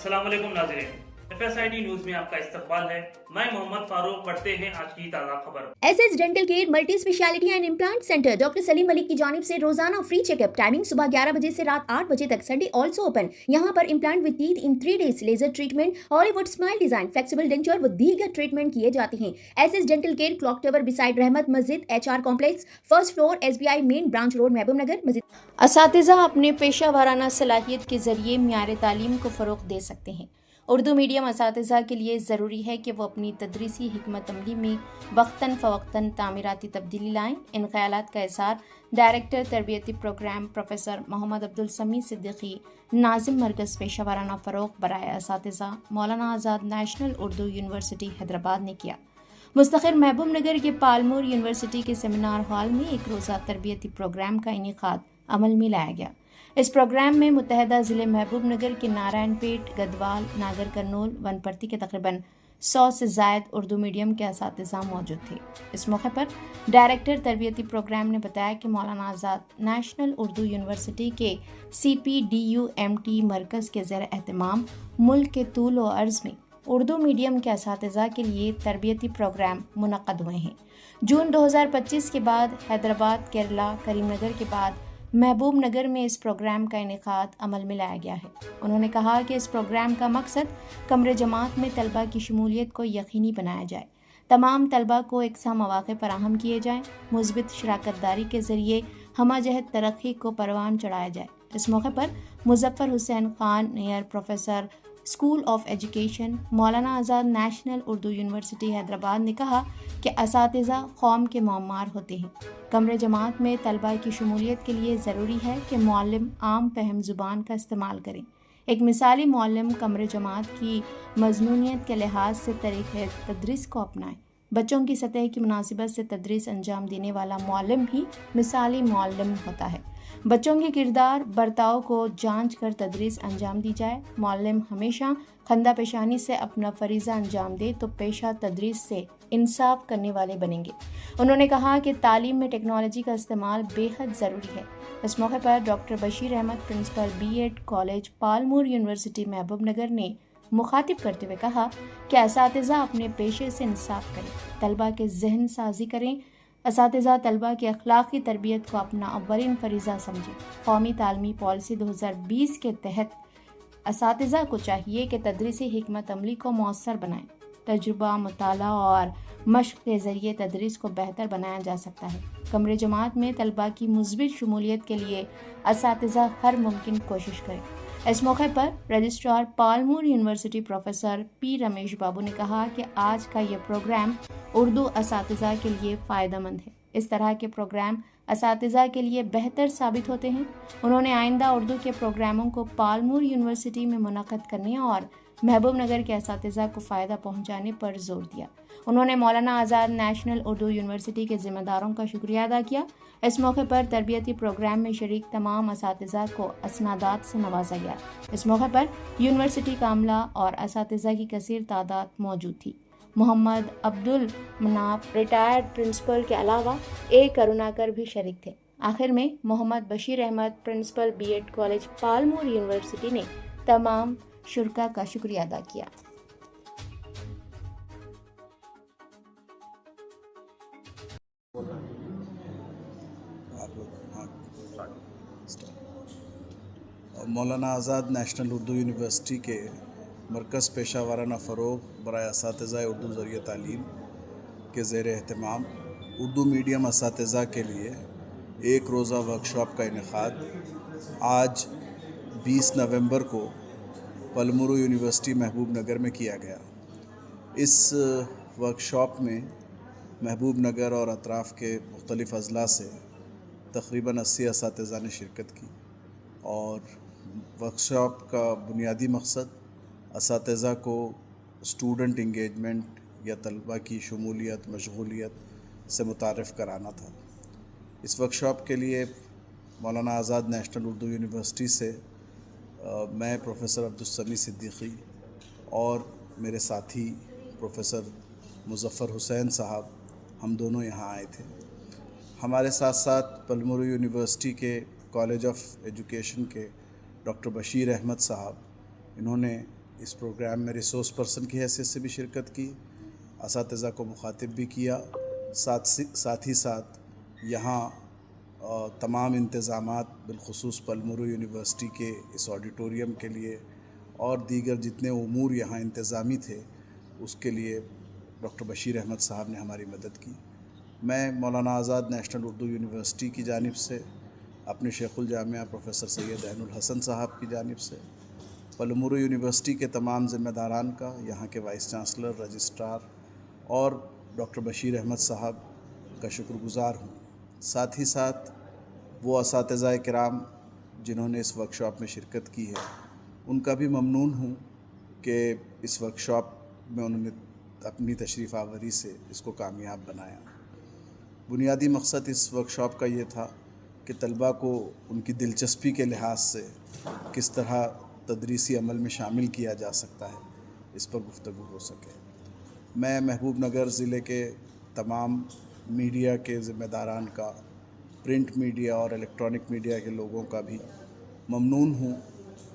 अस्सलाम वालेकुम नाज़रीन, FSID न्यूज़ में आपका इस्तकबाल है। मैं मोहम्मद फारूक। पढ़ते हैं आज की ताज़ा खबर। SS dental care multi speciality and implant centre doctor Salim Malik की जानिब से रोजाना फ्री चेकअप। टाइमिंग सुबह 11 बजे से रात 8 बजे तक। Sunday also open. यहाँ पर implant with teeth in 3 days, laser treatment, Hollywood smile design, flexible denture व दीगर ट्रीटमेंट किए जाते हैं। SS dental care clock tower beside Rahmat मस्जिद, HR complex, first floor, SBI main branch road, Mahabubnagar. मस्जिद असातिज़ा अपने पेशा वाराना सलाहियत के जरिए म्यार तालीम को फ़रोग़ दे सकते हैं। उर्दू मीडियम असातिज़ा के लिए ज़रूरी है कि वो अपनी तदरीसी हिकमत अमली में वक्तन फ़वक्तन तामीराती तब्दीली लाएँ। इन ख़यालात का इज़हार डायरेक्टर तरबियती प्रोग्राम प्रोफेसर मोहम्मद अब्दुल समी सिद्दीकी, नाज़िम मरकज़ पेशा वाराना फ़रोग़ बराए असातिज़ा, मौलाना आज़ाद नेशनल उर्दू यूनिवर्सिटी हैदराबाद ने किया। मुस्तक़िल महबूब नगर के पालमूर यूनिवर्सिटी के सेमिनार हॉल में एक रोज़ा तरबियती प्रोग्राम का इनेकाद अमल में लाया गया। इस प्रोग्राम में मुत्तहदा ज़िले महबूब नगर के नारायणपेट, गदवाल, नागर कर्नूल, वनपर्ती के तकरीबन 100 से ज़ायद उर्दू मीडियम के असातिज़ा मौजूद थे। इस मौके पर डायरेक्टर तरबियती प्रोग्राम ने बताया कि मौलाना आज़ाद नेशनल उर्दू यूनिवर्सिटी के CPDUMT मरकज़ के ज़ेर एहतमाम मुल्क के तूल व अर्ज़ में उर्दू मीडियम के असातिज़ा के लिए तरबियती प्रोग्राम मुनक़्क़द हुए हैं। जून 2025 के बाद हैदराबाद, केरला, करीमनगर के बाद महबूब नगर में इस प्रोग्राम का इनेकाद अमल में लाया गया है। उन्होंने कहा कि इस प्रोग्राम का मकसद कमरे जमात में तलबा की शमूलियत को यकीनी बनाया जाए, तमाम तलबा को एकसा मौक़े फराहम किए जाएँ, मुस्बित शराकतदारी के ज़रिए हमाजहत तरक्की को परवान चढ़ाया जाए। इस मौके पर Muzaffar Hussain Khan near professor school of education, Maulana Azad national Urdu university Hyderabad ने कहा कि असातिज़ा कौम के मौमार होते हैं। कमरे जमात में तलबा की शमूलियत के लिए ज़रूरी है कि मुअल्लिम आम फहम ज़ुबान का इस्तेमाल करें। एक मिसाली मुअल्लिम कमरे जमात की मज़मूनियत के लिहाज से तरीक़े तदरीस को अपनाएं। बच्चों की सतह की मुनासिबत से तदरीस अंजाम देने वाला मुअल्लिम ही मिसाली मुअल्लिम होता है। बच्चों के किरदार बर्ताव को जांच कर तदरीस अंजाम दी जाए। मुअल्लिम हमेशा खंदा पेशानी से अपना फरीज़ा अंजाम दे तो पेशा तदरीस से इंसाफ करने वाले बनेंगे। उन्होंने कहा कि तालीम में टेक्नोलॉजी का इस्तेमाल बेहद ज़रूरी है। इस मौके पर doctor Bashir Ahmad principal B.Ed college Palamuru university Mahabubnagar ने मुखातिब करते हुए कहा कि असातिज़ा अपने पेशे से इंसाफ करें, तलबा के जहन साजी करें। असातिज़ा तलबा की अखलाक़ी तरबियत को अपना अव्वलिन फरीज़ा समझें। कौमी तालीमी पॉलिसी 2020 के तहत असातिज़ा को चाहिए कि तदरीसी हिकमत अमली को मौसर बनाएं। तजुर्बा, मुताला और मश्क के ज़रिए तदरीस को बेहतर बनाया जा सकता है। कमरे जमात में तलबा की मुस्बित शमूलियत के लिए असातिज़ा हर मुमकिन कोशिश करें। इस मौके पर registrar Palamuru university professor P. Ramesh Babu ने कहा कि आज का ये प्रोग्राम उर्दू असातिज़ा के लिए फ़ायदेमंद है। इस तरह के प्रोग्राम असातिज़ा के लिए बेहतर साबित होते हैं। उन्होंने आइंदा उर्दू के प्रोग्रामों को पालमूर यूनिवर्सिटी में मुनक़्क़द करने और महबूब नगर के असातिज़ा को फ़ायदा पहुँचाने पर जोर दिया। उन्होंने मौलाना आज़ाद नेशनल उर्दू यूनिवर्सिटी के ज़िम्मेदारों का शुक्रिया अदा किया। इस मौके पर तरबियती प्रोग्राम में शरीक तमाम असातिज़ा को असनादात से नवाजा गया। इस मौके पर यूनिवर्सिटी का अमला और असातिज़ा की कसीर तादाद मौजूद थी। मोहम्मद अब्दुल मनाफ रिटायर्ड प्रिंसिपल के अलावा A. करुणाकर भी शरीक थे। आखिर में Mohammad Bashir Ahmad principal B.Ed college Palamuru university ने तमाम शुरका का शुक्रिया अदा किया। मौलाना आज़ाद नेशनल उर्दू यूनिवर्सिटी के मरकज़ पेशा वाराना फ़रोग़ बराए असातिज़ा उर्दू ज़रिए तालीम के ज़ेर एहतमाम उर्दू मीडियम असातिज़ा के लिए एक रोज़ा वर्कशॉप का इनेकाद आज 20 नवंबर को पलमुरू यूनिवर्सिटी महबूब नगर में किया गया। इस वर्कशॉप में महबूब नगर और अतराफ़ के मुख्तलिफ़ अज़ला से तक़रीबन 80 असातिज़ा ने शिरकत की और वर्कशॉप का बुनियादी मकसद असातिज़ा को स्टूडेंट इंगेजमेंट या तलबा की शमूलियत मशगूलियत से मुतारिफ़ कराना था। इस वर्कशॉप के लिए मौलाना आज़ाद नेशनल उर्दू यूनिवर्सिटी से मैं प्रोफेसर अब्दुल समी सिद्दीकी और मेरे साथी प्रोफेसर मुज़फ़्फ़र हुसैन साहब हम दोनों यहाँ आए थे। हमारे साथ साथ पलमुरू यूनिवर्सिटी के कॉलेज ऑफ एजुकेशन के डॉक्टर बशीर अहमद साहब, इन्होंने اس پروگرام میں ریسورس پرسن کی حیثیت سے بھی شرکت کی، اساتذہ کو مخاطب بھی کیا، ساتھ ہی ساتھ یہاں تمام انتظامات بالخصوص پلمورو یونیورسٹی کے اس آڈیٹوریم کے لیے اور دیگر جتنے امور یہاں انتظامی تھے اس کے لیے ڈاکٹر بشیر احمد صاحب نے ہماری مدد کی۔ میں مولانا آزاد نیشنل اردو یونیورسٹی کی جانب سے، اپنے شیخ الجامعہ پروفیسر سید عین الحسن صاحب کی جانب سے، پلمورو یونیورسٹی کے تمام ذمہ داران کا، یہاں کے وائس چانسلر، رجسٹرار اور ڈاکٹر بشیر احمد صاحب کا شکر گزار ہوں۔ ساتھ ہی ساتھ وہ اساتذہ کرام جنہوں نے اس ورکشاپ میں شرکت کی ہے ان کا بھی ممنون ہوں کہ اس ورکشاپ میں انہوں نے اپنی تشریف آوری سے اس کو کامیاب بنایا۔ بنیادی مقصد اس ورکشاپ کا یہ تھا کہ طلباء کو ان کی دلچسپی کے لحاظ سے کس طرح تدریسی عمل میں شامل کیا جا سکتا ہے اس پر گفتگو ہو سکے۔ میں محبوب نگر ضلع کے تمام میڈیا کے ذمہ داران کا، پرنٹ میڈیا اور الیکٹرانک میڈیا کے لوگوں کا بھی ممنون ہوں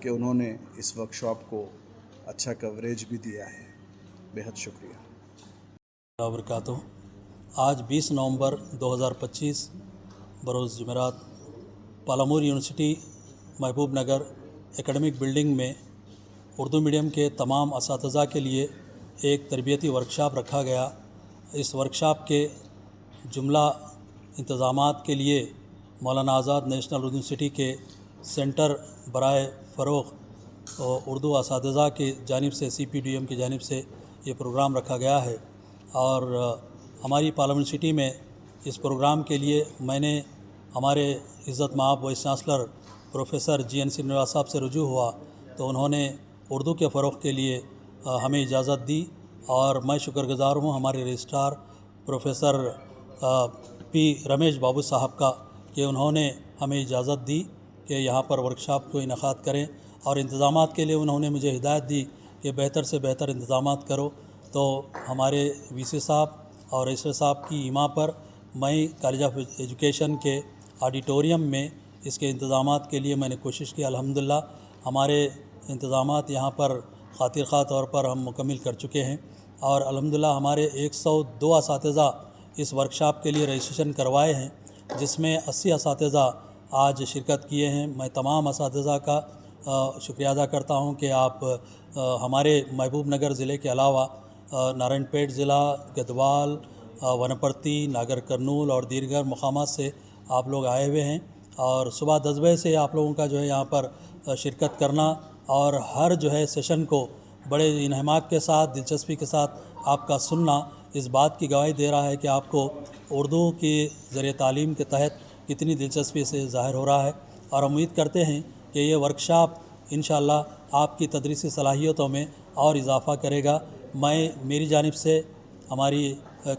کہ انہوں نے اس ورکشاپ کو اچھا کوریج بھی دیا ہے۔ بہت شکریہ۔ وبرکاتہ۔ آج 20 نومبر 2025 بروز جمعرات پالامور یونیورسٹی محبوب نگر اکیڈمک بلڈنگ میں اردو میڈیم کے تمام اساتذہ کے لیے ایک تربیتی ورکشاپ رکھا گیا۔ اس ورکشاپ کے جملہ انتظامات کے لیے مولانا آزاد نیشنل اردو یونیورسٹی کے سینٹر برائے فروغ اردو اساتذہ کی جانب سے، CPDM کی جانب سے یہ پروگرام رکھا گیا ہے۔ اور ہماری پارلیمنٹ سٹی میں اس پروگرام کے لیے میں نے ہمارے عزت مآب vice chancellor professor GN Srinivas صاحب سے رجوع ہوا تو انہوں نے اردو کے فروغ کے لیے ہمیں اجازت دی، اور میں شکر گزار ہوں ہمارے رجسٹرار پروفیسر P رمیش بابو صاحب کا کہ انہوں نے ہمیں اجازت دی کہ یہاں پر ورکشاپ کو انعقاد کریں، اور انتظامات کے لیے انہوں نے مجھے ہدایت دی کہ بہتر سے بہتر انتظامات کرو۔ تو ہمارے VC صاحب اور رجسٹر صاحب کی ایما پر میں کالج آف ایجوکیشن کے آڈیٹوریم میں اس کے انتظامات کے لیے میں نے کوشش کی۔ الحمدللہ ہمارے انتظامات یہاں پر خاطر خواہ طور پر ہم مکمل کر چکے ہیں، اور الحمدللہ ہمارے 102 اساتذہ اس ورکشاپ کے لیے رجسٹریشن کروائے ہیں، جس میں 80 اساتذہ آج شرکت کیے ہیں۔ میں تمام اساتذہ کا شکریہ ادا کرتا ہوں کہ آپ ہمارے محبوب نگر ضلع کے علاوہ نارائن پیٹ ضلع، گدوال، ونپرتی، ناگر کرنول اور دیگر مقامات سے آپ لوگ آئے ہوئے ہیں، اور صبح 10 بجے سے آپ لوگوں کا جو ہے یہاں پر شرکت کرنا اور ہر جو ہے سیشن کو بڑے انہماک کے ساتھ، دلچسپی کے ساتھ آپ کا سننا اس بات کی گواہی دے رہا ہے کہ آپ کو اردو کی ذریعہ تعلیم کے تحت کتنی دلچسپی سے ظاہر ہو رہا ہے، اور امید کرتے ہیں کہ یہ ورکشاپ انشاءاللہ آپ کی تدریسی صلاحیتوں میں اور اضافہ کرے گا۔ میری جانب سے، ہماری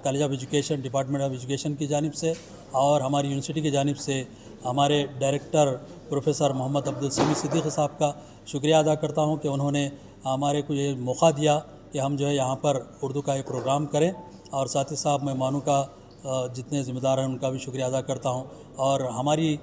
college of education, department of education کی جانب سے اور ہماری یونیورسٹی کی جانب سے ہمارے ڈائریکٹر پروفیسر محمد عبدالسمیع صدیقی صاحب کا شکریہ ادا کرتا ہوں کہ انہوں نے ہمارے کو یہ موقع دیا کہ ہم جو ہے یہاں پر اردو کا یہ پروگرام کریں، اور ساتھ ہی صاحب مہمانوں کا جتنے ذمہ دار ہیں ان کا بھی شکریہ ادا کرتا ہوں، اور ہماری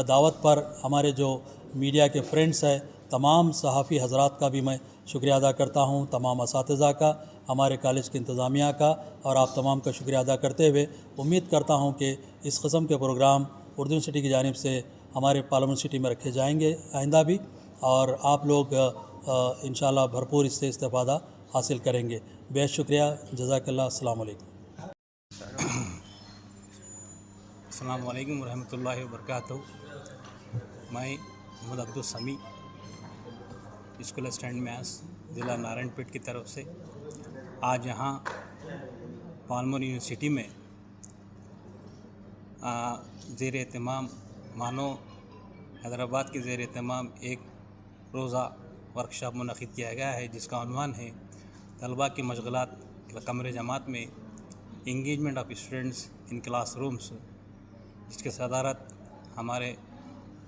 دعوت پر ہمارے جو میڈیا کے فرینڈس ہیں، تمام صحافی حضرات کا بھی میں شکریہ ادا کرتا ہوں، تمام اساتذہ کا، ہمارے کالج کے انتظامیہ کا، اور آپ تمام کا شکریہ ادا کرتے ہوئے امید کرتا ہوں کہ اس قسم کے پروگرام اردو یونیورسٹی کی جانب سے ہمارے پارلیمنٹ سٹی میں رکھے جائیں گے آئندہ بھی، اور آپ لوگ انشاءاللہ بھرپور اس سے استفادہ حاصل کریں گے۔ بہت شکریہ، جزاک اللہ، السلام علیکم۔ السلام علیکم ورحمۃ اللہ وبرکاتہ۔ میں محمد عبدالسمیع، اسکول اسٹینڈ میاس، ضلع نارائن پیٹ کی طرف سے آج یہاں پالمور یونیورسٹی میں زیر اہتمام مانو حیدرآباد کے زیر اہتمام ایک روزہ ورکشاپ منعقد کیا گیا ہے، جس کا عنوان ہے طلباء کی مشغلات کمرے جماعت میں engagement of students in class rooms, جس کی صدارت ہمارے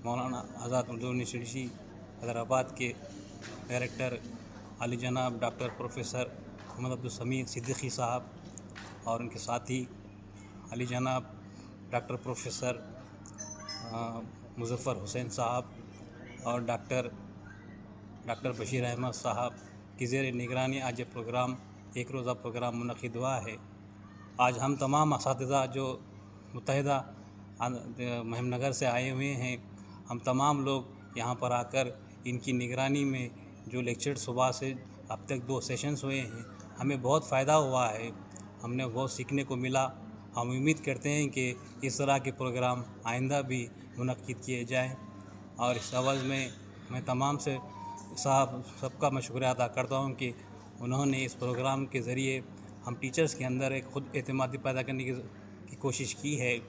مولانا آزاد اردو یونیورسٹی حیدرآباد کے ڈائریکٹر علی جناب ڈاکٹر پروفیسر محمد عبدالسمیع صدیقی صاحب اور ان کے ساتھی علی جناب ڈاکٹر پروفیسر مظفر حسین صاحب اور ڈاکٹر بشیر احمد صاحب की ज़ेर निगरानी आज ये प्रोग्राम एक रोज़ा प्रोग्राम मुनक़िद हुआ है। आज हम तमाम असातिज़ा जो मुत्तहिदा मुहिमनगर से आए हुए हैं, हम तमाम लोग यहाँ पर आकर इनकी निगरानी में जो लेक्चर सुबह से अब तक 2 सेशंस हुए हैं, हमें बहुत फ़ायदा हुआ है, हमने बहुत सीखने को मिला। हम उम्मीद करते हैं कि इस तरह के प्रोग्राम आइंदा भी मुनक़िद किए जाएँ। और इस अवज़ में मैं तमाम से सबका मैं शुक्रिया अदा करता हूँ कि उन्होंने इस प्रोग्राम के ज़रिए हम टीचर्स के अंदर एक ख़ुद एतमादी पैदा करने की कोशिश की है।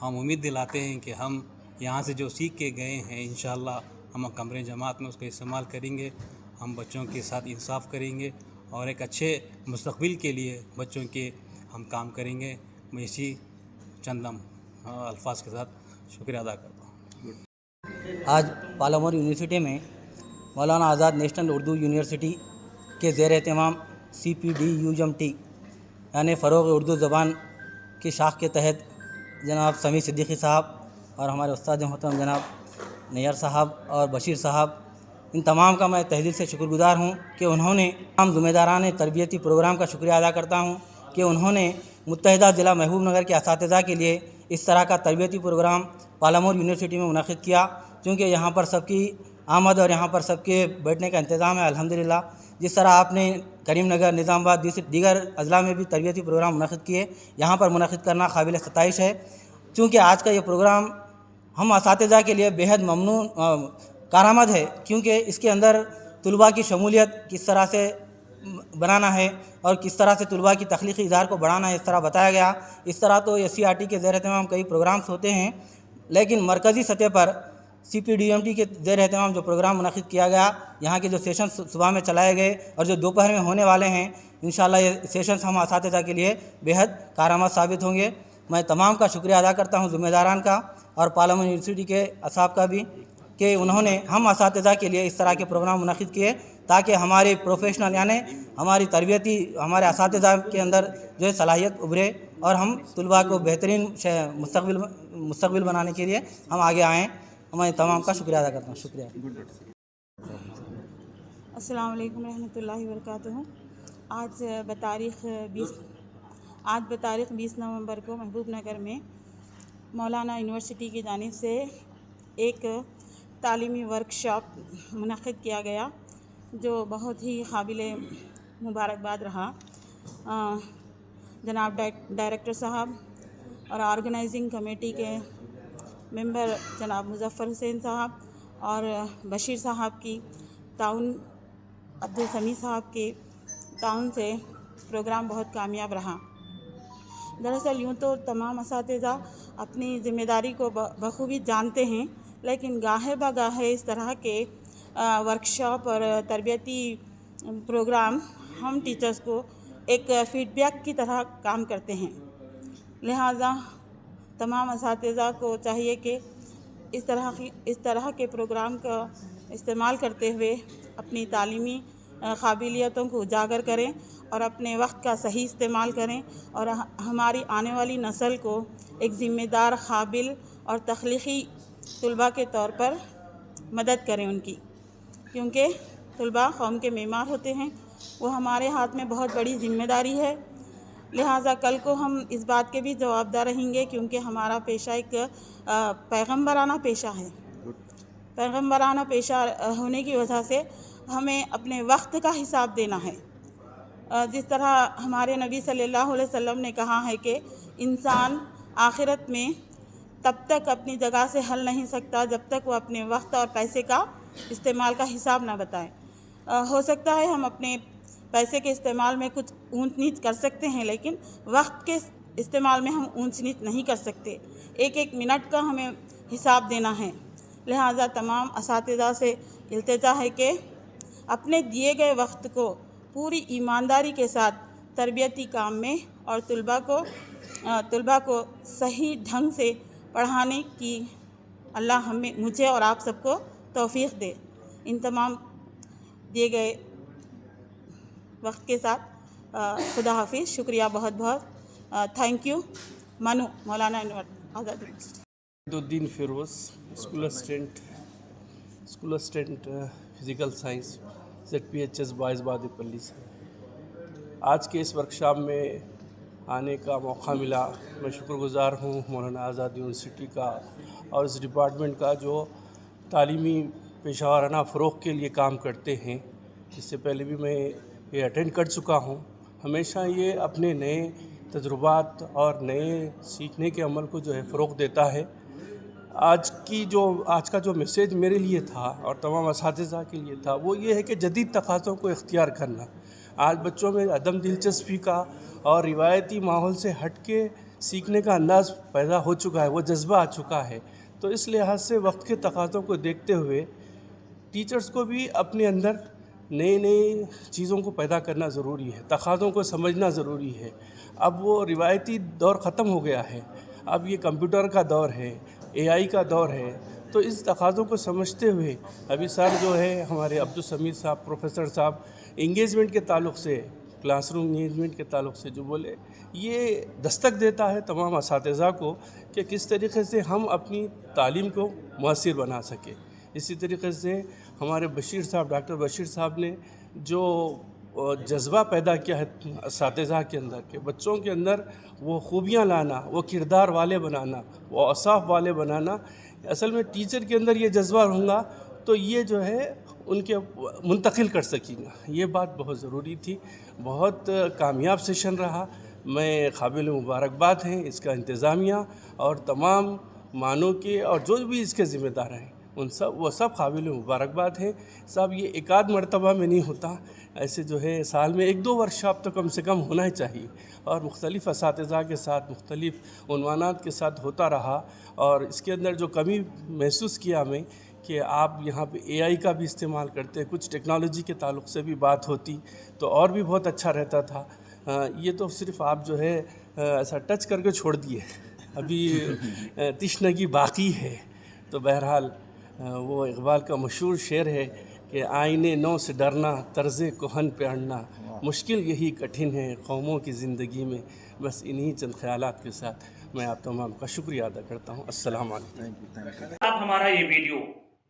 हम उम्मीद दिलाते हैं कि हम यहाँ से जो सीख के गए हैं इंशाअल्लाह हम कमरे जमात में उसका इस्तेमाल करेंगे, हम बच्चों के साथ इंसाफ करेंगे और एक अच्छे मुस्तक़बिल के लिए बच्चों के हम काम करेंगे। मैं इसी चंदम अल्फाज के साथ शुक्रिया अदा करता हूँ। आज पालामोर यूनिवर्सिटी में मौलाना आज़ाद नेशनल उर्दू यूनिवर्सिटी के ज़ेर एहतमाम CPD-UMT यानी फ़रोग़ उर्दू ज़बान की शाख के तहत जनाब समी सिद्दीकी साहब और हमारे उस्ताद मोहतरम जनाब नैयर साहब और बशीर साहब, इन तमाम का मैं तहे दिल से शुक्रगुज़ार हूँ कि उन्होंने तमाम ज़िम्मेदारान तरबियती प्रोग्राम का शुक्रिया अदा करता हूँ कि उन्होंने मुत्तहिदा ज़िला महबूब नगर के असातिज़ा के लिए इस तरह का तरबियती प्रोग्राम पालामोर यूनिवर्सिटी में मुनक़िद किया। क्योंकि यहाँ पर सबकी आमद और यहाँ पर सबके बैठने का इंतज़ाम है अल्हम्दुलिल्लाह। जिस तरह आपने करीम नगर, निज़ामाबाद, दीगर अज़ला में भी तरबियती प्रोग्राम मुनक़िद किए, यहाँ पर मुनक़िद करना काबिल सताइश है। चूँकि आज का ये प्रोग्राम हम असातिज़ा के लिए बेहद ममनून कारआमद है, क्योंकि इसके अंदर तुलबा की शमूलियत किस तरह से बनाना है और किस तरह से तुलबा की तख्लीक़ी इज़हार को बढ़ाना है, इस तरह बताया गया। इस तरह तो SCRT के ज़ेर एहतमाम कई प्रोग्राम्स होते हैं, लेकिन मरकज़ी सतह पर CPD-UMT के ज़ेर एहतमाम जो प्रोग्राम मुनक़िद किया गया, यहाँ के जो सेशन सुबह में चलाए गए और जो दोपहर में होने वाले हैं, इंशाअल्लाह ये सेशंस हम असातिज़ा के लिए बेहद कारआमद साबित होंगे। मैं तमाम का शुक्रिया अदा करता हूँ, ज़िम्मेदारान का और पालामोर यूनिवर्सिटी के असाब का भी, कि उन्होंने हम असातिज़ा के लिए इस तरह के प्रोग्राम मुनक़िद किए ताकि हमारे प्रोफेशनल यानी हमारी तरबियती हमारे असातिज़ा के अंदर जो है सलाहियत उभरे और हम तुलबा को बेहतरीन मुस्तक़बिल बनाने के लिए हम आगे आएँ। मैं तमाम का शुक्रिया अदा करता हूँ। शुक्रिया। अस्सलाम वालेकुम रहमतुल्लाहि व बरकातुहू। आज बतारीख़ 20 नवंबर को महबूब नगर में मौलाना यूनिवर्सिटी की जानिब से एक तालीमी वर्कशॉप मुनक़िद किया गया, जो बहुत ही काबिल मुबारकबाद रहा। जनाब डायरेक्टर साहब और ऑर्गेनाइजिंग कमेटी के मेंबर जनाब मुज़फ़्फ़र हुसैन साहब और बशीर साहब की ताउन, अब्दुल समी साहब के ताउन से प्रोग्राम बहुत कामयाब रहा। दरअसल यूँ तो तमाम असातिज़ा अपनी ज़िम्मेदारी को बखूबी जानते हैं, लेकिन गाहे बगाहे इस तरह के वर्कशॉप और तरबियती प्रोग्राम हम टीचर्स को एक फ़ीडबैक की तरह काम करते हैं। लिहाजा तमाम असातिज़ा को चाहिए कि इस तरह के प्रोग्राम का इस्तेमाल करते हुए अपनी तालीमी काबिलियतों को उजागर करें और अपने वक्त का सही इस्तेमाल करें और हमारी आने वाली नस्ल को एक ज़िम्मेदार, काबिल और तख्लीक़ी तुलबा के तौर पर मदद करें उनकी, क्योंकि तुलबा कौम के मेमार होते हैं। वो हमारे हाथ में बहुत बड़ी ज़िम्मेदारी है। लिहाजा कल को हम इस बात के भी जवाबदार रहेंगे, क्योंकि हमारा पेशा एक पैगम्बराना पेशा है। पैगम्बराना पेशा होने की वजह से हमें अपने वक्त का हिसाब देना है। जिस तरह हमारे नबी सल्लल्लाहु अलैहि वसल्लम ने कहा है कि इंसान आखिरत में तब तक अपनी जगह से हल नहीं सकता जब तक वो अपने वक्त और पैसे का इस्तेमाल का हिसाब ना बताए। हो सकता है हम अपने पैसे के इस्तेमाल में कुछ ऊंच नीच कर सकते हैं, लेकिन वक्त के इस्तेमाल में हम ऊंच नीच नहीं कर सकते। एक एक मिनट का हमें हिसाब देना है। लिहाजा तमाम असातिज़ा से इल्तिजा है कि अपने दिए गए वक्त को पूरी ईमानदारी के साथ तरबियती काम में और तुलबा को सही ढंग से पढ़ाने की अल्लाह मुझे और आप सबको तौफीक दे। इन तमाम दिए गए वक्त के साथ खुदा हाफिज़। शुक्रिया बहुत बहुत। Thank you. Manu, Maulana Azad Uddin Feroz, school assistant physical science, ZPHS boys Badepalli से। आज के इस वर्कशॉप में आने का मौका मिला, मैं शुक्रगुज़ार हूँ मौलाना आज़ाद यूनिवर्सिटी का और इस डिपार्टमेंट का जो तालीमी पेशा फ़रोग़ के लिए काम करते हैं। इससे पहले भी मैं ये अटेंड कर चुका हूँ। हमेशा ये अपने नए तजुर्बात और नए सीखने के अमल को जो है फ़रोग़ देता है। आज का जो मैसेज मेरे लिए था और तमाम असातिज़ा के लिए था वो ये है कि जदीद तक़ाज़ों को इख्तियार करना। आज बच्चों में अदम दिलचस्पी का और रिवायती माहौल से हट के सीखने का अंदाज़ पैदा हो चुका है, वो जज्बा आ चुका है। तो इस लिहाज से वक्त के तक़ाज़ों को देखते हुए टीचर्स को भी अपने अंदर नई चीज़ों को पैदा करना ज़रूरी है, तक़ाज़ों को समझना ज़रूरी है। अब वो रिवायती दौर ख़त्म हो गया है, अब ये कंप्यूटर का दौर है, AI का दौर है। तो इस तक़ाज़ों को समझते हुए अभी सर जो है हमारे अब्दुल समीद साहब, प्रोफेसर साहब, इंगेजमेंट के ताल्लुक़ से, क्लासरूम इंगेजमेंट के ताल्लुक़ से जो बोले, ये दस्तक देता है तमाम असातिज़ा को कि किस तरीक़े से हम अपनी तालीम को मुअस्सिर बना सकें। इसी तरीक़े से हमारे बशीर साहब, डॉक्टर बशीर साहब ने जो जज्बा पैदा किया है असातिज़ा के अंदर के बच्चों के अंदर वो खूबियाँ लाना, वो किरदार वाले बनाना, वो औसाफ वाले बनाना, असल में टीचर के अंदर ये जज्बा होगा तो ये जो है उनके मुंतकिल कर सकेंगे। ये बात बहुत ज़रूरी थी। बहुत कामयाब सेशन रहा। मैं काबिल मुबारकबाद हैं इसका इंतज़ामिया और तमाम मानों के और जो भी इसके ज़िम्मेदार हैं वो सब काबिल मुबारकबाद हैं। साहब ये एक आध मरतबा में नहीं होता, ऐसे जो है साल में 1-2 वर्कशॉप तो कम से कम होना ही चाहिए और मुख्तलिफ़ असातिज़ा के साथ मुख्तलिफ़ उन्वानात के साथ होता रहा। और इसके अंदर जो कमी महसूस किया मैं कि आप यहाँ पे AI का भी इस्तेमाल करते हैं, कुछ टेक्नोलॉजी के ताल्लुक़ से भी बात होती तो और भी बहुत अच्छा रहता था। ये तो सिर्फ आप जो है ऐसा टच करके छोड़ दिए, अभी तिश्नगी बाकी है। तो बहरहाल वो इक़बाल का मशहूर शेर है कि आईने नौ से डरना, तर्ज़े कोहन पे अड़ना, मुश्किल यही कठिन है कौमों की ज़िंदगी में। बस इन्हीं चंद ख़यालात के साथ मैं आप तमाम का शुक्रिया अदा करता हूँ। अस्सलाम वालेकुम। आप हमारा ये वीडियो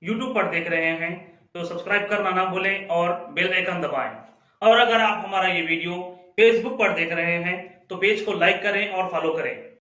YouTube पर देख रहे हैं तो सब्सक्राइब करना ना भूलें और बेल आइकन दबाएं। और अगर आप हमारा ये वीडियो Facebook पर देख रहे हैं तो पेज को लाइक करें और फॉलो करें।